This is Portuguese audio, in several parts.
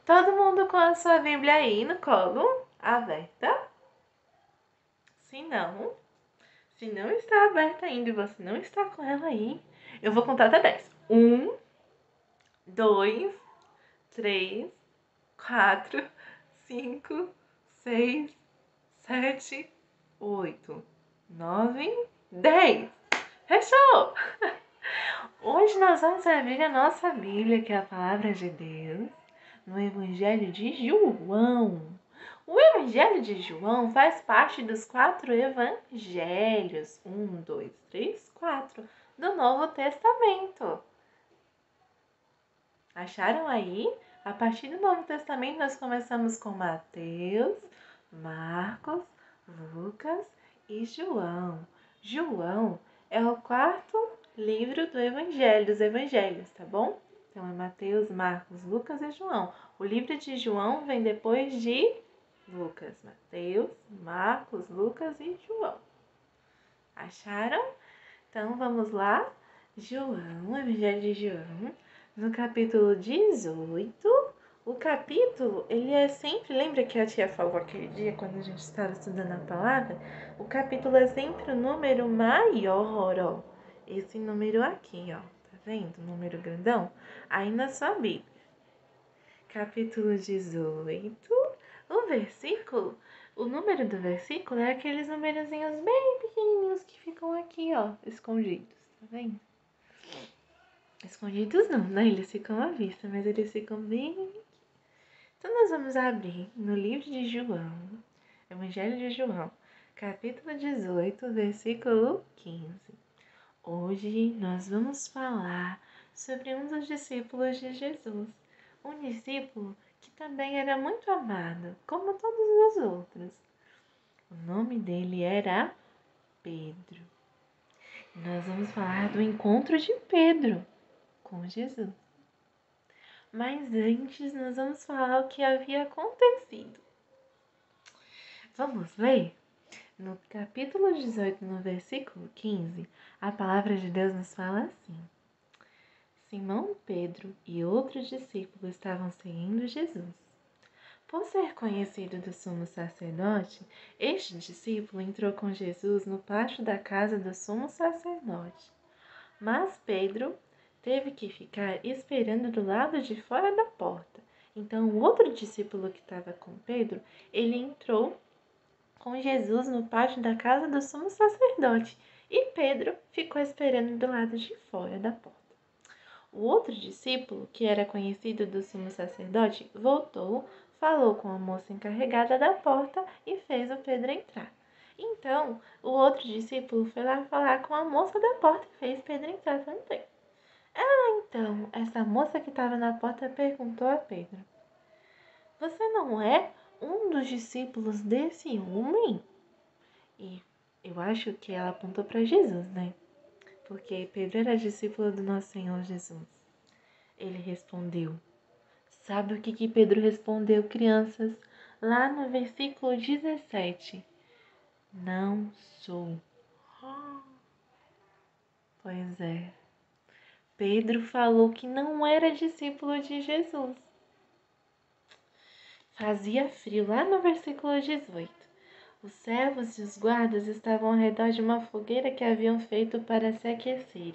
Todo mundo com a sua Bíblia aí no colo, aberta? Se não está aberta ainda e você não está com ela aí, eu vou contar até 10. 1, 2, 3, 4, 5, 6, 7, 8, 9, 10. Fechou! Hoje nós vamos abrir a nossa Bíblia, que é a Palavra de Deus, no Evangelho de João. O Evangelho de João faz parte dos 4 evangelhos, 1, 2, 3, 4, do Novo Testamento. Acharam aí? A partir do Novo Testamento nós começamos com Mateus, Marcos, Lucas e João. João é o 4º livro dos evangelhos, tá bom? Então é Mateus, Marcos, Lucas e João. O livro de João vem depois de Lucas. Mateus, Marcos, Lucas e João. Acharam? Então vamos lá. João, Evangelho de João, no capítulo 18. O capítulo, ele é sempre, lembra que a tia falou aquele dia quando a gente estava estudando a palavra? O capítulo é sempre o número maior, ó. Esse número aqui, ó. Tá vendo? O número grandão? Aí na sua Bíblia. Capítulo 18, o número do versículo é aqueles numerozinhos bem pequenininhos que ficam aqui, ó, escondidos, tá vendo? Escondidos não, né? Eles ficam à vista, mas eles ficam bem aqui. Então nós vamos abrir no livro de João, Evangelho de João, capítulo 18, versículo 15. Hoje nós vamos falar sobre um dos discípulos de Jesus, um discípulo que também era muito amado, como todos os outros. O nome dele era Pedro. Nós vamos falar do encontro de Pedro com Jesus. Mas antes nós vamos falar o que havia acontecido. Vamos ler? No capítulo 18, no versículo 15, a palavra de Deus nos fala assim: Simão Pedro e outros discípulos estavam seguindo Jesus. Por ser conhecido do sumo sacerdote, este discípulo entrou com Jesus no pátio da casa do sumo sacerdote. Mas Pedro teve que ficar esperando do lado de fora da porta. Então, o outro discípulo que estava com Pedro, ele entrou com Jesus no pátio da casa do sumo sacerdote e Pedro ficou esperando do lado de fora da porta. O outro discípulo, que era conhecido do sumo sacerdote, voltou, falou com a moça encarregada da porta e fez o Pedro entrar. Então, o outro discípulo foi lá falar com a moça da porta e fez Pedro entrar também. Então, essa moça que estava na porta perguntou a Pedro: Você não é um dos discípulos desse homem? E eu acho que ela apontou para Jesus, né? Porque Pedro era discípulo do nosso Senhor Jesus. Ele respondeu. Sabe o que Pedro respondeu, crianças? Lá no versículo 17. Não sou. Pois é. Pedro falou que não era discípulo de Jesus. Fazia frio lá no versículo 18. Os servos e os guardas estavam ao redor de uma fogueira que haviam feito para se aquecerem.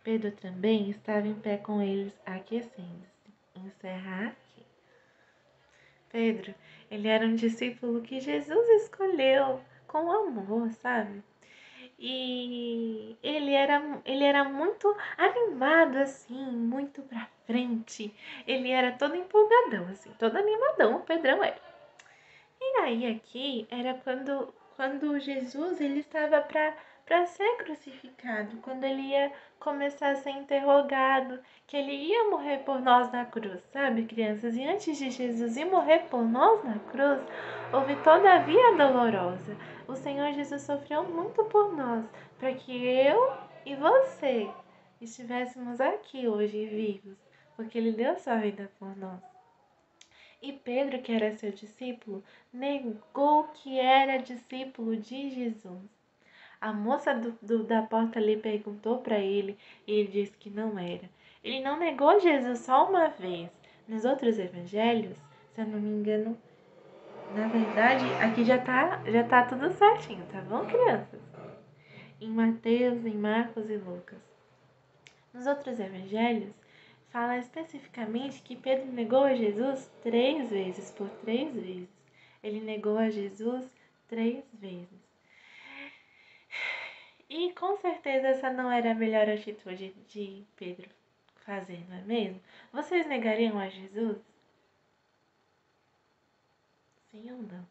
Pedro também estava em pé com eles, aquecendo-se. Encerrar aqui. Pedro, ele era um discípulo que Jesus escolheu com amor, sabe? E ele era muito animado, assim, muito pra frente. Ele era todo empolgadão, assim, todo animadão, o Pedrão era. E aí aqui era quando Jesus ele estava para ser crucificado, quando ele ia começar a ser interrogado, que ele ia morrer por nós na cruz, sabe, crianças? E antes de Jesus ir morrer por nós na cruz, houve toda a via dolorosa. O Senhor Jesus sofreu muito por nós, para que eu e você estivéssemos aqui hoje vivos, porque ele deu sua vida por nós. E Pedro, que era seu discípulo, negou que era discípulo de Jesus. A moça da porta ali perguntou para ele e ele disse que não era. Ele não negou Jesus só uma vez, Nos outros evangelhos, se eu não me engano, na verdade, aqui já tá tudo certinho, tá bom, crianças? Em Mateus, em Marcos e Lucas. Nos outros evangelhos, fala especificamente que Pedro negou a Jesus 3 vezes, por 3 vezes. Ele negou a Jesus 3 vezes. E com certeza essa não era a melhor atitude de Pedro fazer, não é mesmo? Vocês negariam a Jesus? Sim ou não?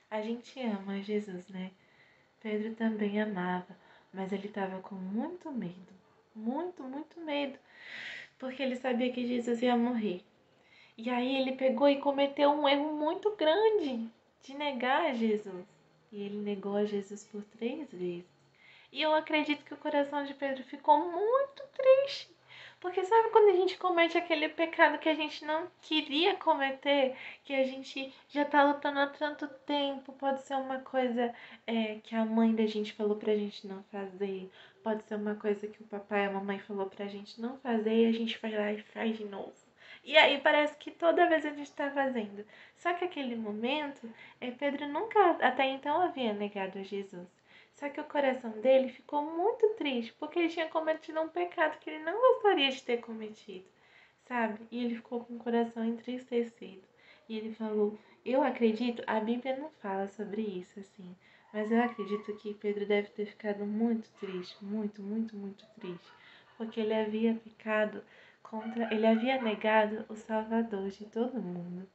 A gente ama Jesus, né? Pedro também amava, mas ele estava com muito medo. Muito, muito medo. Porque ele sabia que Jesus ia morrer. E aí ele pegou e cometeu um erro muito grande de negar a Jesus. E ele negou a Jesus por 3 vezes. E eu acredito que o coração de Pedro ficou muito triste. Porque sabe quando a gente comete aquele pecado que a gente não queria cometer, que a gente já tá lutando há tanto tempo, pode ser uma coisa que a mãe da gente falou pra gente não fazer, pode ser uma coisa que o papai e a mamãe falou pra gente não fazer e a gente vai lá e faz de novo. E aí parece que toda vez a gente tá fazendo. Só que aquele momento, Pedro nunca até então havia negado a Jesus. Só que o coração dele ficou muito triste, porque ele tinha cometido um pecado que ele não gostaria de ter cometido, sabe? E ele ficou com o coração entristecido. E ele falou: eu acredito, a Bíblia não fala sobre isso assim, mas eu acredito que Pedro deve ter ficado muito triste, muito, muito, muito triste, porque ele havia pecado ele havia negado o Salvador de todo mundo.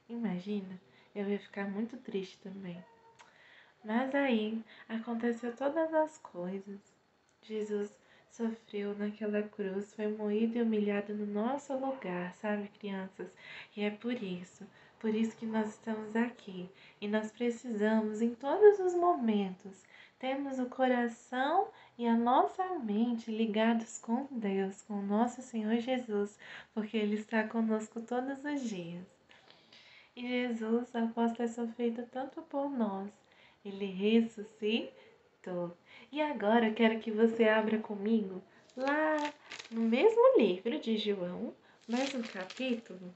Imagina, eu ia ficar muito triste também. Mas aí aconteceu todas as coisas. Jesus sofreu naquela cruz, foi moído e humilhado no nosso lugar, sabe, crianças? E é por isso que nós estamos aqui. E nós precisamos, em todos os momentos, termos o coração e a nossa mente ligados com Deus, com o nosso Senhor Jesus, porque Ele está conosco todos os dias. E Jesus, após ter sofrido tanto por nós, ele ressuscitou. E agora eu quero que você abra comigo lá no mesmo livro de João, mas no capítulo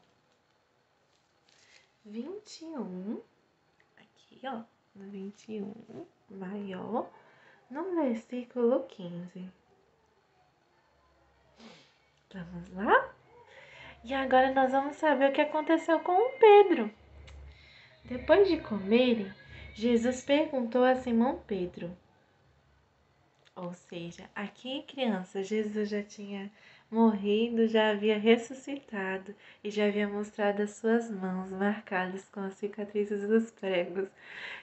21, aqui ó, no 21, maior, no versículo 15. Vamos lá? E agora nós vamos saber o que aconteceu com o Pedro. Depois de comerem, Jesus perguntou a Simão Pedro. Ou seja, aqui, criança, Jesus já tinha morrido, já havia ressuscitado e já havia mostrado as suas mãos marcadas com as cicatrizes dos pregos.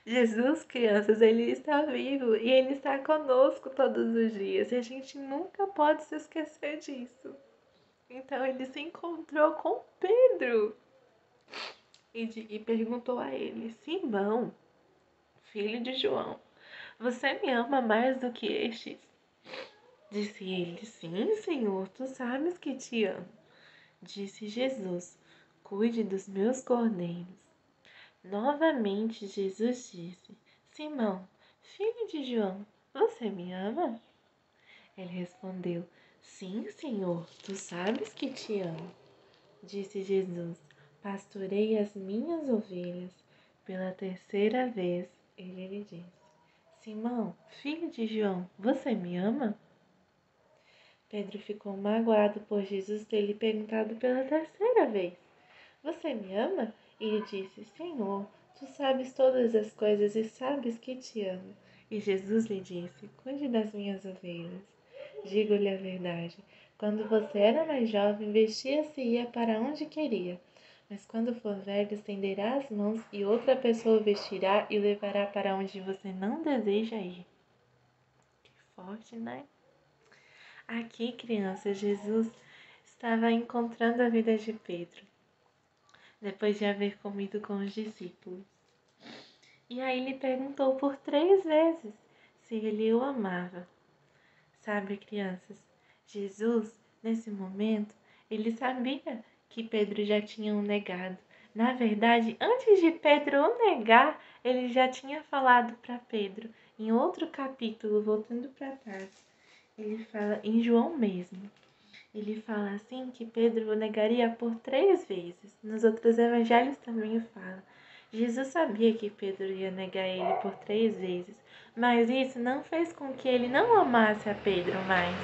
Jesus, crianças, ele está vivo e ele está conosco todos os dias e a gente nunca pode se esquecer disso. Então ele se encontrou com Pedro e perguntou a ele: Simão, filho de João, você me ama mais do que estes? Disse ele: Sim, Senhor, tu sabes que te amo. Disse Jesus: Cuide dos meus cordeiros. Novamente Jesus disse: Simão, filho de João, você me ama? Ele respondeu: Sim, Senhor, tu sabes que te amo. Disse Jesus: Pastorei as minhas ovelhas. Pela terceira vez ele lhe disse: Simão, filho de João, você me ama? Pedro ficou magoado por Jesus ter lhe perguntado pela terceira vez: Você me ama? E ele disse: Senhor, tu sabes todas as coisas e sabes que te amo. E Jesus lhe disse: Cuide das minhas ovelhas. Digo-lhe a verdade: quando você era mais jovem, vestia-se e ia para onde queria. Mas quando for velho, estenderá as mãos e outra pessoa o vestirá e o levará para onde você não deseja ir. Que forte, né? Aqui, criança, Jesus estava encontrando a vida de Pedro, depois de haver comido com os discípulos. E aí ele perguntou por 3 vezes se ele o amava. Sabe, crianças, Jesus, nesse momento, ele sabia que Pedro já tinha o negado. Na verdade, antes de Pedro o negar, ele já tinha falado para Pedro, em outro capítulo, voltando para trás. Ele fala em João mesmo. ele fala assim que Pedro o negaria por 3 vezes. Nos outros evangelhos também fala. Jesus sabia que Pedro ia negar ele por 3 vezes, mas isso não fez com que ele não amasse a Pedro mais.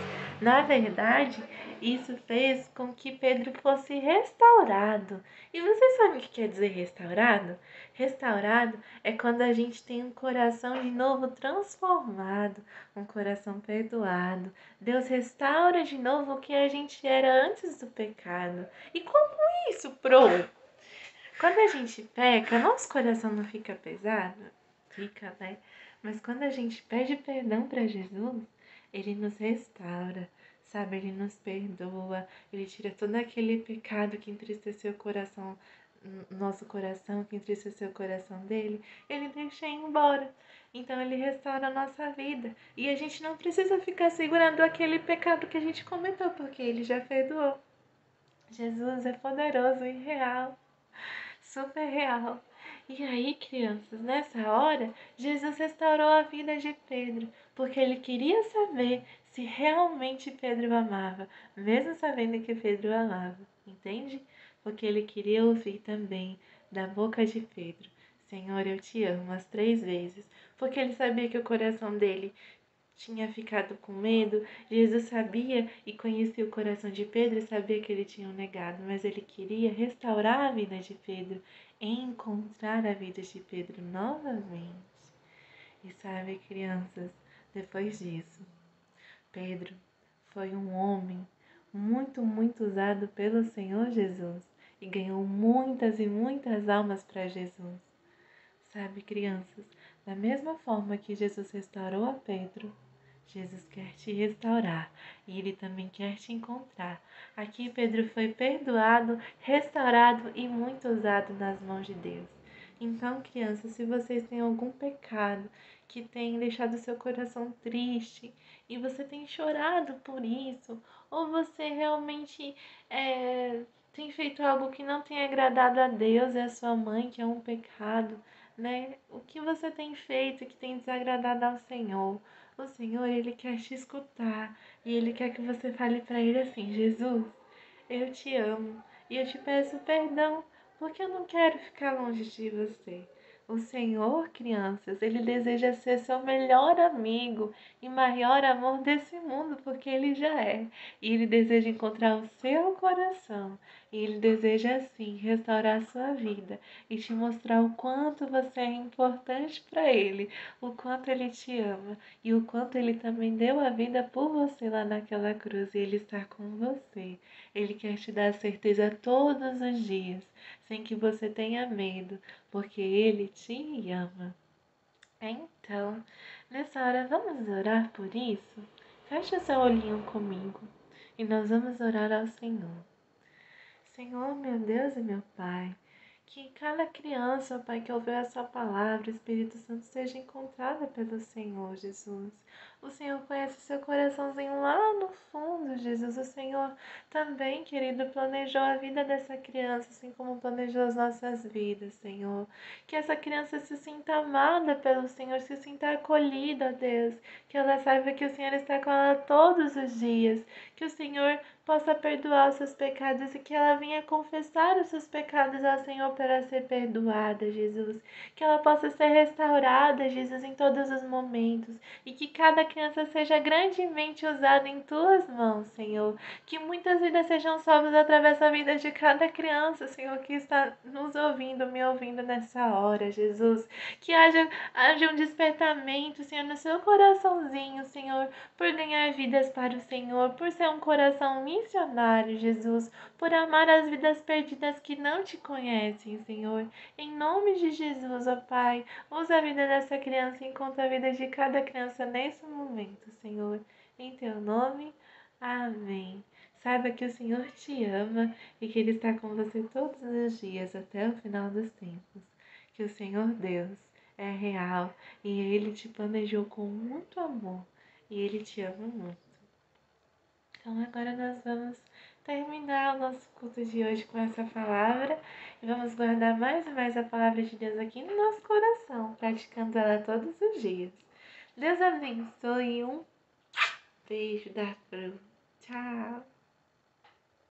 Na verdade, isso fez com que Pedro fosse restaurado. E você sabe o que quer dizer restaurado? Restaurado é quando a gente tem um coração de novo transformado, um coração perdoado. Deus restaura de novo o que a gente era antes do pecado. E como isso, Pro? Quando a gente peca, nosso coração não fica pesado? Fica, né? Mas quando a gente pede perdão para Jesus, Ele nos restaura, sabe? Ele nos perdoa, Ele tira todo aquele pecado que entristeceu o coração, nosso coração, que entristeceu o coração dele, Ele deixa ir embora. Então Ele restaura a nossa vida. E a gente não precisa ficar segurando aquele pecado que a gente cometeu, porque Ele já perdoou. Jesus é poderoso e real. Super real. E aí, crianças, nessa hora, Jesus restaurou a vida de Pedro, porque ele queria saber se realmente Pedro o amava, mesmo sabendo que Pedro o amava, entende? Porque ele queria ouvir também da boca de Pedro: Senhor, eu te amo, as 3 vezes, porque ele sabia que o coração dele tinha ficado com medo. Jesus sabia e conhecia o coração de Pedro e sabia que ele tinha o negado, mas ele queria restaurar a vida de Pedro, encontrar a vida de Pedro novamente. E sabe, crianças, depois disso, Pedro foi um homem muito usado pelo Senhor Jesus e ganhou muitas e muitas almas para Jesus. Sabe, crianças, da mesma forma que Jesus restaurou a Pedro, Jesus quer te restaurar e Ele também quer te encontrar. Aqui Pedro foi perdoado, restaurado e muito usado nas mãos de Deus. Então, crianças, se vocês têm algum pecado que tem deixado seu coração triste e você tem chorado por isso, ou você realmente tem feito algo que não tem agradado a Deus e a sua mãe, que é um pecado, né? O que você tem feito que tem desagradado ao Senhor? O Senhor, Ele quer te escutar e Ele quer que você fale para Ele assim: Jesus, eu te amo e eu te peço perdão porque eu não quero ficar longe de você. O Senhor, crianças, Ele deseja ser seu melhor amigo e maior amor desse mundo, porque Ele já é. E Ele deseja encontrar o seu coração. E Ele deseja, assim, restaurar a sua vida e te mostrar o quanto você é importante para Ele, o quanto Ele te ama e o quanto Ele também deu a vida por você lá naquela cruz. E Ele está com você. Ele quer te dar certeza todos os dias, sem que você tenha medo, porque Ele te ama. Então, nessa hora, vamos orar por isso? Fecha seu olhinho comigo e nós vamos orar ao Senhor. Senhor, meu Deus e meu Pai, que cada criança, Pai, que ouviu essa palavra, o Espírito Santo, seja encontrada pelo Senhor, Jesus. O Senhor conhece seu coraçãozinho lá no fundo, Jesus. O Senhor também, querido, planejou a vida dessa criança, assim como planejou as nossas vidas, Senhor. Que essa criança se sinta amada pelo Senhor, se sinta acolhida, Deus. Que ela saiba que o Senhor está com ela todos os dias. Que o Senhor possa perdoar os seus pecados e que ela venha confessar os seus pecados ao Senhor para ser perdoada, Jesus. Que ela possa ser restaurada, Jesus, em todos os momentos e que cada criança seja grandemente usada em tuas mãos, Senhor. Que muitas vidas sejam salvas através da vida de cada criança, Senhor, que está nos ouvindo, me ouvindo nessa hora, Jesus. Que haja um despertamento, Senhor, no seu coraçãozinho, Senhor, por ganhar vidas para o Senhor, por ser um coração missionário, Jesus, por amar as vidas perdidas que não te conhecem, Senhor. Em nome de Jesus, ó Pai, usa a vida dessa criança enquanto a vida de cada criança nesse momento, Senhor. Em teu nome, amém. Saiba que o Senhor te ama e que Ele está com você todos os dias até o final dos tempos. Que o Senhor Deus é real e Ele te planejou com muito amor e Ele te ama muito. Então agora nós vamos terminar o nosso culto de hoje com essa palavra e vamos guardar mais e mais a palavra de Deus aqui no nosso coração, praticando ela todos os dias. Deus abençoe e um beijo da Fru. Tchau!